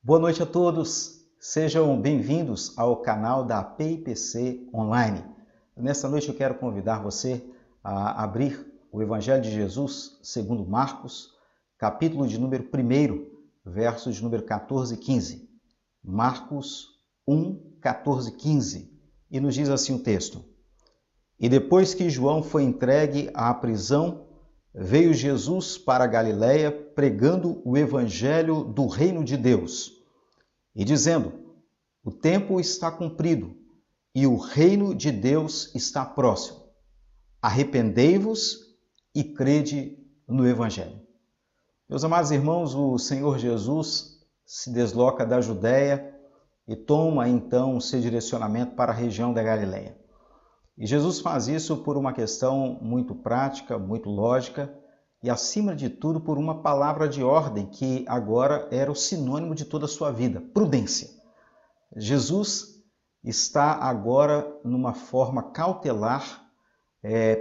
Boa noite a todos, sejam bem-vindos ao canal da PIPC Online. Nesta noite eu quero convidar você a abrir o Evangelho de Jesus segundo Marcos, capítulo de número 1, versos de número 14 e 15. Marcos 1, 14 e 15. E nos diz assim o texto: E depois que João foi entregue à prisão, veio Jesus para a Galiléia pregando o evangelho do reino de Deus e dizendo: o tempo está cumprido e o reino de Deus está próximo. Arrependei-vos e crede no evangelho. Meus amados irmãos, o Senhor Jesus se desloca da Judéia e toma então o seu direcionamento para a região da Galiléia. E Jesus faz isso por uma questão muito prática, muito lógica e, acima de tudo, por uma palavra de ordem que agora era o sinônimo de toda a sua vida: prudência. Jesus está agora numa forma cautelar,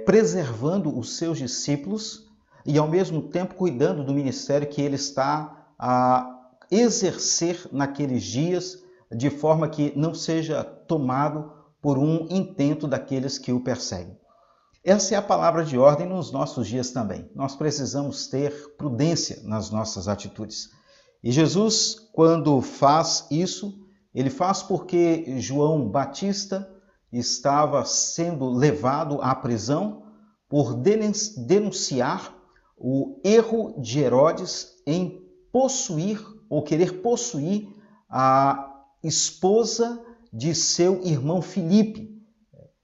preservando os seus discípulos e, ao mesmo tempo, cuidando do ministério que ele está a exercer naqueles dias, de forma que não seja tomado por um intento daqueles que o perseguem. Essa é a palavra de ordem nos nossos dias também. Nós precisamos ter prudência nas nossas atitudes. E Jesus, quando faz isso, ele faz porque João Batista estava sendo levado à prisão por denunciar o erro de Herodes em possuir ou querer possuir a esposa de seu irmão Filipe.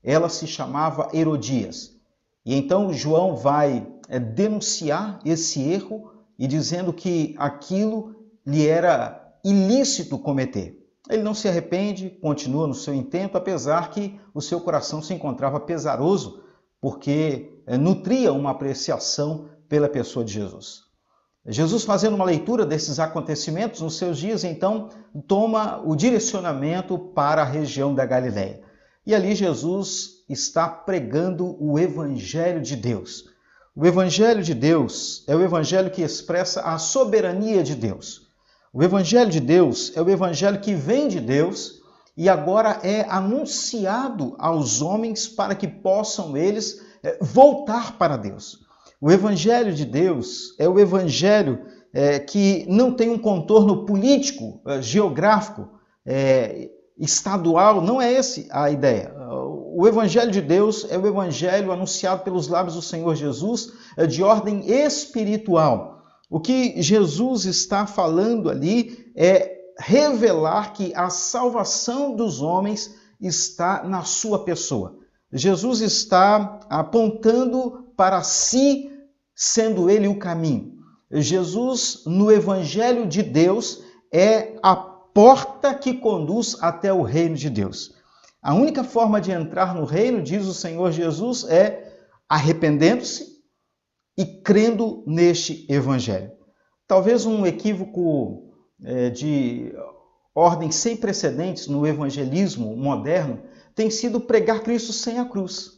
Ela se chamava Herodias. E então João vai denunciar esse erro e dizendo que aquilo lhe era ilícito cometer. Ele não se arrepende, continua no seu intento, apesar que o seu coração se encontrava pesaroso, porque nutria uma apreciação pela pessoa de Jesus. Jesus, fazendo uma leitura desses acontecimentos nos seus dias, então toma o direcionamento para a região da Galiléia. E ali Jesus está pregando o Evangelho de Deus. O Evangelho de Deus é o Evangelho que expressa a soberania de Deus. O Evangelho de Deus é o Evangelho que vem de Deus e agora é anunciado aos homens para que possam eles voltar para Deus. O Evangelho de Deus é o Evangelho que não tem um contorno político, geográfico, estadual, não é essa a ideia. O Evangelho de Deus é o Evangelho anunciado pelos lábios do Senhor Jesus, de ordem espiritual. O que Jesus está falando ali é revelar que a salvação dos homens está na sua pessoa. Jesus está apontando para si, sendo ele o caminho. Jesus, no Evangelho de Deus, é a porta que conduz até o reino de Deus. A única forma de entrar no reino, diz o Senhor Jesus, é arrependendo-se e crendo neste Evangelho. Talvez um equívoco de ordem sem precedentes no evangelismo moderno tem sido pregar Cristo sem a cruz.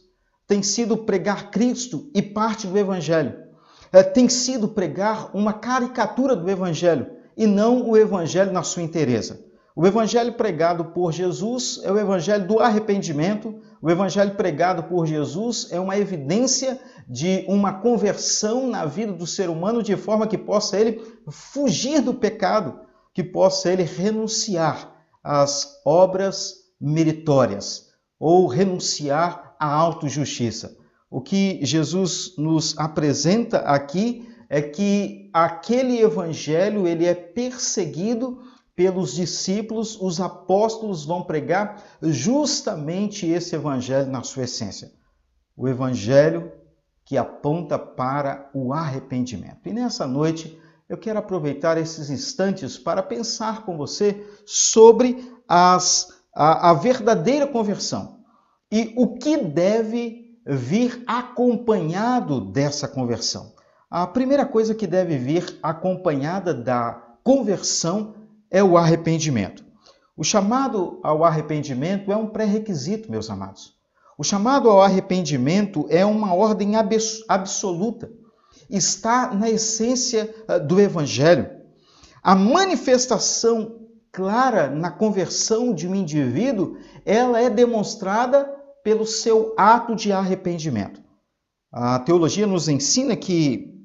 Tem sido pregar Cristo e parte do Evangelho. Tem sido pregar uma caricatura do Evangelho e não o Evangelho na sua inteireza. O Evangelho pregado por Jesus é o Evangelho do arrependimento. O Evangelho pregado por Jesus é uma evidência de uma conversão na vida do ser humano, de forma que possa ele fugir do pecado, que possa ele renunciar às obras meritórias ou renunciar à autojustiça. O que Jesus nos apresenta aqui é que aquele evangelho ele é perseguido pelos discípulos, os apóstolos vão pregar justamente esse evangelho na sua essência. O evangelho que aponta para o arrependimento. E nessa noite eu quero aproveitar esses instantes para pensar com você sobre a verdadeira conversão e o que deve vir acompanhado dessa conversão. A primeira coisa que deve vir acompanhada da conversão é o arrependimento. O chamado ao arrependimento é um pré-requisito, meus amados. O chamado ao arrependimento é uma ordem absoluta. Está na essência do Evangelho. A manifestação clara na conversão de um indivíduo, ela é demonstrada pelo seu ato de arrependimento. A teologia nos ensina que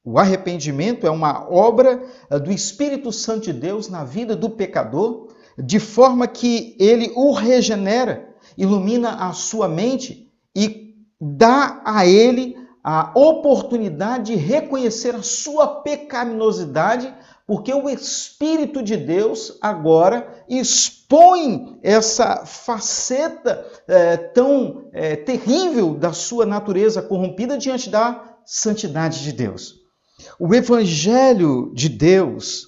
o arrependimento é uma obra do Espírito Santo de Deus na vida do pecador, de forma que ele o regenera, ilumina a sua mente e dá a ele a oportunidade de reconhecer a sua pecaminosidade, porque o Espírito de Deus agora expõe essa faceta tão terrível da sua natureza corrompida diante da santidade de Deus. O Evangelho de Deus,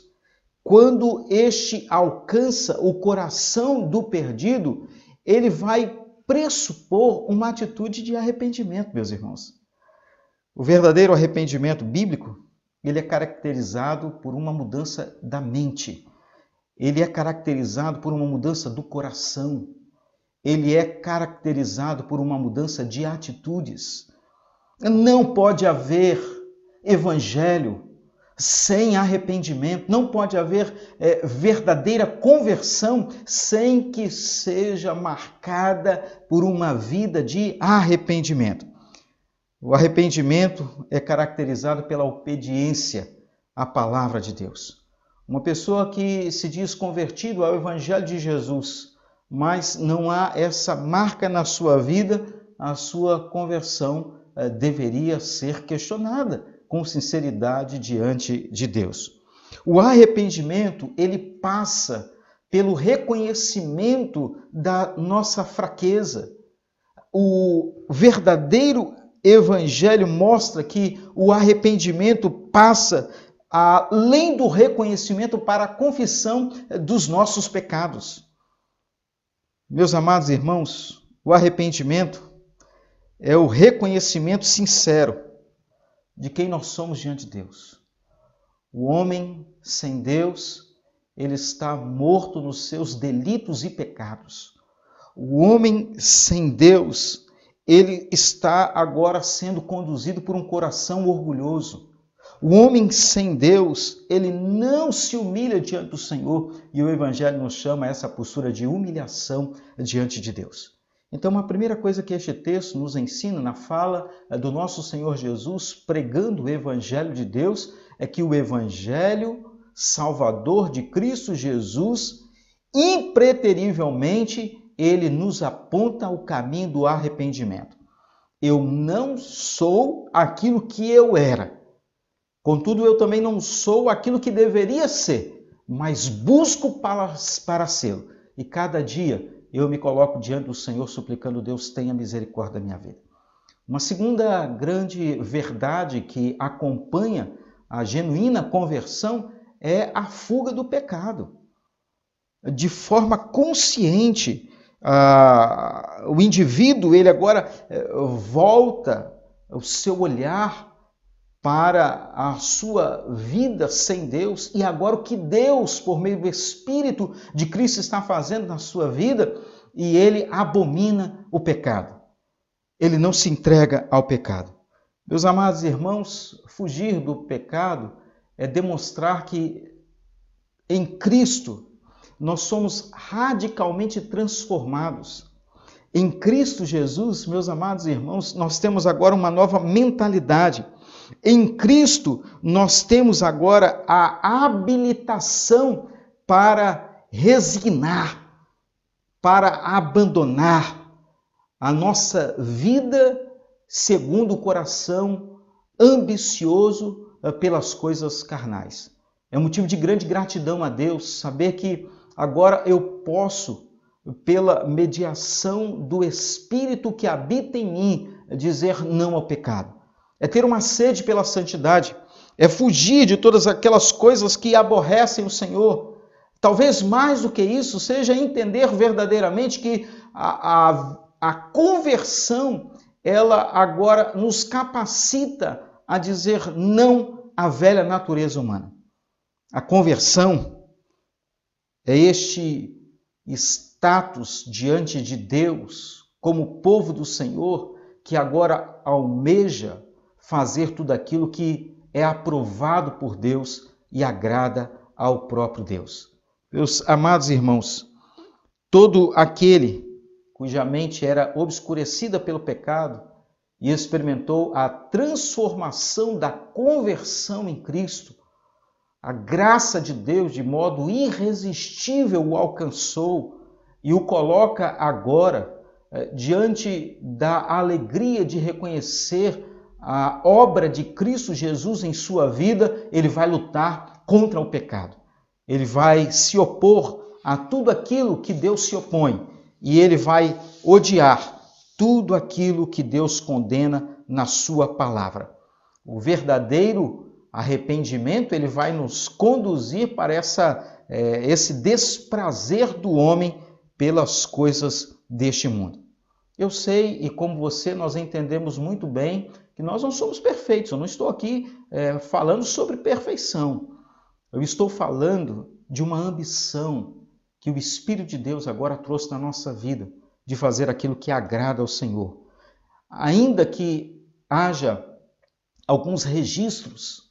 quando este alcança o coração do perdido, ele vai pressupor uma atitude de arrependimento, meus irmãos. O verdadeiro arrependimento bíblico, ele é caracterizado por uma mudança da mente. Ele é caracterizado por uma mudança do coração. Ele é caracterizado por uma mudança de atitudes. Não pode haver evangelho sem arrependimento, não pode haver verdadeira conversão sem que seja marcada por uma vida de arrependimento. O arrependimento é caracterizado pela obediência à palavra de Deus. Uma pessoa que se diz convertido ao Evangelho de Jesus, mas não há essa marca na sua vida, a sua conversão deveria ser questionada com sinceridade diante de Deus. O arrependimento, ele passa pelo reconhecimento da nossa fraqueza. O verdadeiro Evangelho mostra que o arrependimento passa além do reconhecimento para a confissão dos nossos pecados. Meus amados irmãos, o arrependimento é o reconhecimento sincero de quem nós somos diante de Deus. O homem sem Deus, ele está morto nos seus delitos e pecados. O homem sem Deus, ele está agora sendo conduzido por um coração orgulhoso. O homem sem Deus, ele não se humilha diante do Senhor, e o Evangelho nos chama a essa postura de humilhação diante de Deus. Então, a primeira coisa que este texto nos ensina na fala do nosso Senhor Jesus, pregando o Evangelho de Deus, é que o Evangelho salvador de Cristo Jesus, impreterivelmente, ele nos aponta o caminho do arrependimento. Eu não sou aquilo que eu era. Contudo, eu também não sou aquilo que deveria ser, mas busco para ser. E cada dia eu me coloco diante do Senhor suplicando: Deus, tenha misericórdia da minha vida. Uma segunda grande verdade que acompanha a genuína conversão é a fuga do pecado. De forma consciente, o indivíduo, ele agora volta o seu olhar para a sua vida sem Deus, e agora o que Deus, por meio do Espírito de Cristo, está fazendo na sua vida, e ele abomina o pecado. Ele não se entrega ao pecado. Meus amados irmãos, fugir do pecado é demonstrar que em Cristo nós somos radicalmente transformados. Em Cristo Jesus, meus amados irmãos, nós temos agora uma nova mentalidade. Em Cristo, nós temos agora a habilitação para resignar, para abandonar a nossa vida segundo o coração ambicioso pelas coisas carnais. É um motivo de grande gratidão a Deus saber que agora eu posso, pela mediação do Espírito que habita em mim, dizer não ao pecado. É ter uma sede pela santidade, é fugir de todas aquelas coisas que aborrecem o Senhor. Talvez mais do que isso, seja entender verdadeiramente que a conversão, ela agora nos capacita a dizer não à velha natureza humana. A conversão é este status diante de Deus, como povo do Senhor, que agora almeja fazer tudo aquilo que é aprovado por Deus e agrada ao próprio Deus. Meus amados irmãos, todo aquele cuja mente era obscurecida pelo pecado e experimentou a transformação da conversão em Cristo, a graça de Deus de modo irresistível o alcançou e o coloca agora diante da alegria de reconhecer a obra de Cristo Jesus em sua vida. Ele vai lutar contra o pecado. Ele vai se opor a tudo aquilo que Deus se opõe e ele vai odiar tudo aquilo que Deus condena na sua palavra. O verdadeiro arrependimento, ele vai nos conduzir para esse desprazer do homem pelas coisas deste mundo. Eu sei, e como você, nós entendemos muito bem que nós não somos perfeitos. Eu não estou aqui falando sobre perfeição. Eu estou falando de uma ambição que o Espírito de Deus agora trouxe na nossa vida, de fazer aquilo que agrada ao Senhor. Ainda que haja alguns registros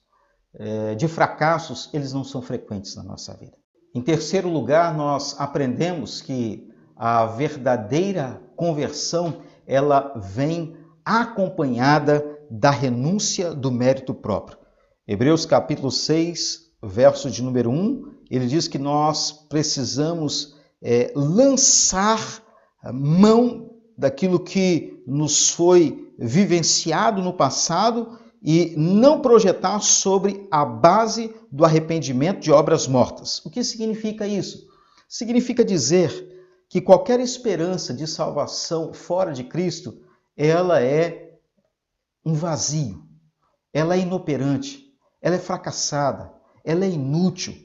de fracassos, eles não são frequentes na nossa vida. Em terceiro lugar, nós aprendemos que a verdadeira conversão, ela vem acompanhada da renúncia do mérito próprio. Hebreus capítulo 6, verso de número 1, ele diz que nós precisamos lançar mão daquilo que nos foi vivenciado no passado e não projetar sobre a base do arrependimento de obras mortas. O que significa isso? Significa dizer que qualquer esperança de salvação fora de Cristo, ela é um vazio, ela é inoperante, ela é fracassada, ela é inútil,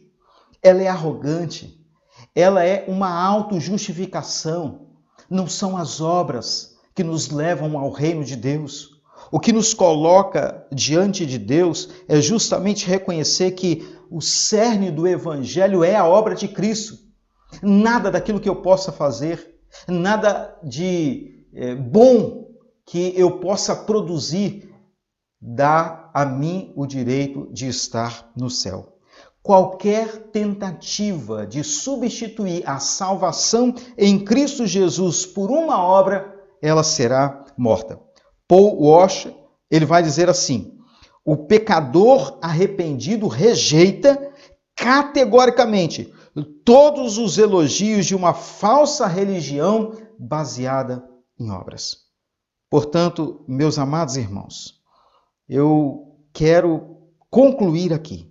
ela é arrogante, ela é uma autojustificação. Não são as obras que nos levam ao reino de Deus. O que nos coloca diante de Deus é justamente reconhecer que o cerne do Evangelho é a obra de Cristo. Nada daquilo que eu possa fazer, nada de bom que eu possa produzir, dá a mim o direito de estar no céu. Qualquer tentativa de substituir a salvação em Cristo Jesus por uma obra, ela será morta. Paul Washer, ele vai dizer assim: o pecador arrependido rejeita categoricamente todos os elogios de uma falsa religião baseada em obras. Portanto, meus amados irmãos, eu quero concluir aqui,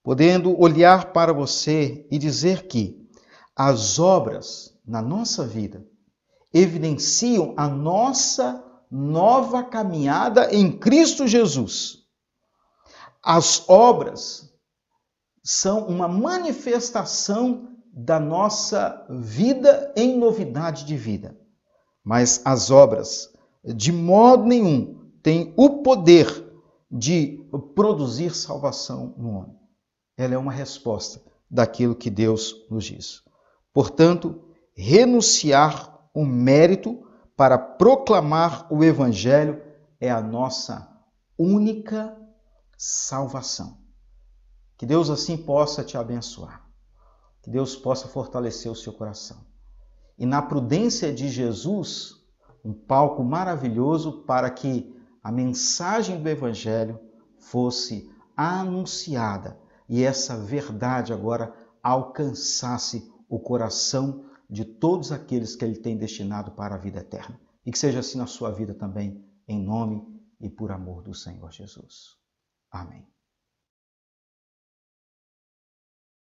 podendo olhar para você e dizer que as obras na nossa vida evidenciam a nossa nova caminhada em Cristo Jesus. As obras são uma manifestação da nossa vida em novidade de vida. Mas as obras, de modo nenhum, têm o poder de produzir salvação no homem. Ela é uma resposta daquilo que Deus nos diz. Portanto, renunciar o mérito para proclamar o Evangelho é a nossa única salvação. Que Deus assim possa te abençoar. Que Deus possa fortalecer o seu coração. E na prudência de Jesus, um palco maravilhoso para que a mensagem do Evangelho fosse anunciada e essa verdade agora alcançasse o coração de todos aqueles que Ele tem destinado para a vida eterna. E que seja assim na sua vida também, em nome e por amor do Senhor Jesus. Amém.